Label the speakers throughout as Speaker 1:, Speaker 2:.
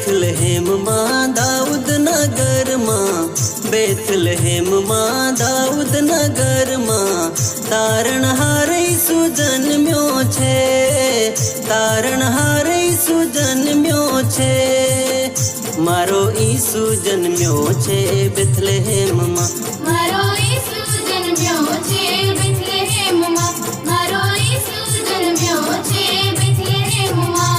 Speaker 1: બેથલહેમ માં દાઉદ નગર માં, બેથલહેમ માં દાઉદ નગર માં તારણહાર ઈસુ જન્મ્યો છે, તારણહાર ઈસુ જન્મ્યો છે, મારો ઈસુ જન્મ્યો છે બેથલહેમ માં,
Speaker 2: મારો ઈસુ જન્મ્યો છે બેથલેહેમ માં, મારો ઈસુ જન્મ્યો છે બેથલેહેમ માં.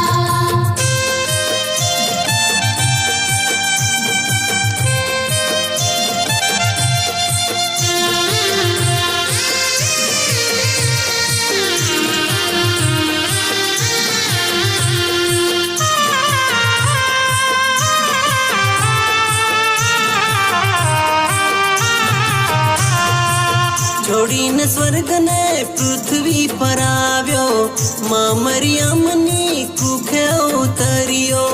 Speaker 1: છોડીને સ્વર્ગને પૃથ્વી પર આવ્યો, માં મરિયમની કુખે ઉતર્યો.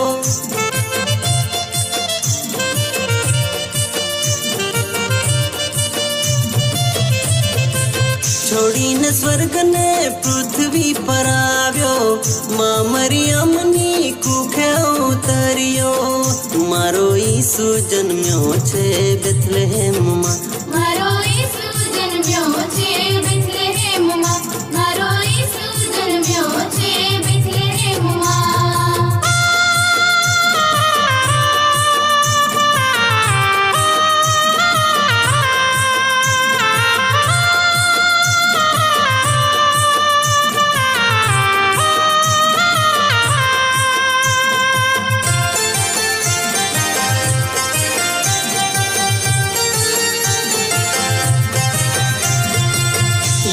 Speaker 1: છોડીને સ્વર્ગને પૃથ્વી પર આવ્યો, માં મરિયમની કુખે ઉતર્યો, મારો ઈસુ જન્મ્યો છે બેથલહેમ માં,
Speaker 2: મારો ઈસુ જન્મ્યો છે બેથલેહેમ માં, મારો ઈસુ જન્મ્યો છે બેથલેહેમ માં.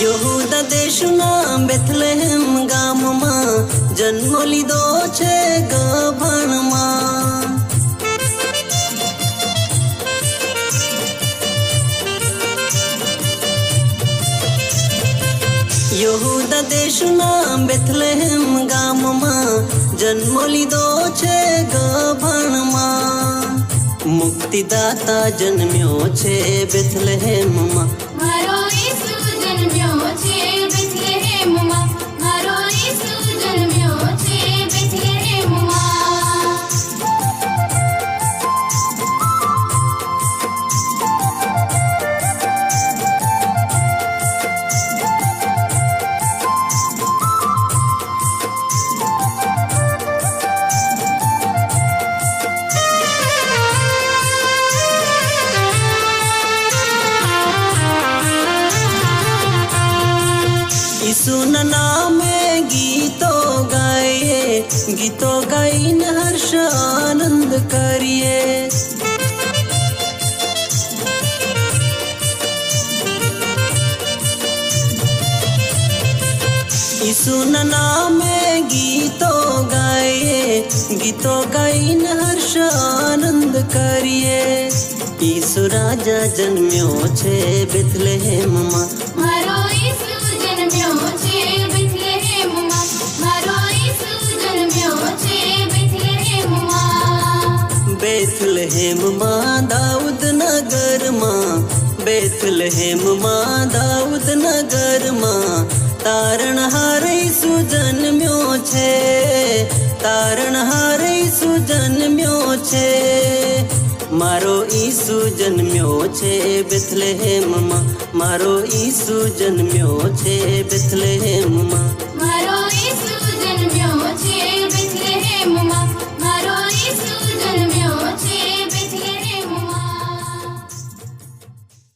Speaker 1: યહૂદા દેશના બેથલહેમ ગામમાં જન્મ લીધો છે ગભણમાં. યહૂદા દેશના બેથલહેમ ગામમાં જન્મ લીધો છે ગભણમાં, મુક્તિદાતા જન્મ્યો છે બેથલહેમ માં,
Speaker 2: મારો ઈસુ જન્મ્યો છે બેથલેહેમ માં, મારો ઈસુ જન્મ્યો છે બેથલેહેમ માં.
Speaker 1: ઈસુના નામે ગીતો ગાઈએ, ગીતો ગાઈને હર્ષ આનંદ કરીએ. ઈસુના નામે ગીતો ગાઈએ, ગીતો ગાઈને હર્ષ આનંદ કરીએ, ઈસુ રાજા જન્મ્યો છે બેથલહેમ માં,
Speaker 2: મારો ઈસુ જન્મ્યો છે બેથલેહેમ માં, મારો ઈસુ જન્મ્યો છે બેથલેહેમ માં.
Speaker 1: બેથલહેમ માં દાઉદ નગર માં, બેથલહેમ માં દાઉદ નગર માં તારણહાર ઈસુ જન્મ્યો છે, તારણહાર ઈસુ જન્મ્યો છે, મારો ઈસુ જન્મ્યો છે બેથલહેમ માં, મારો ઈસુ જન્મ્યો છે બેથલહેમ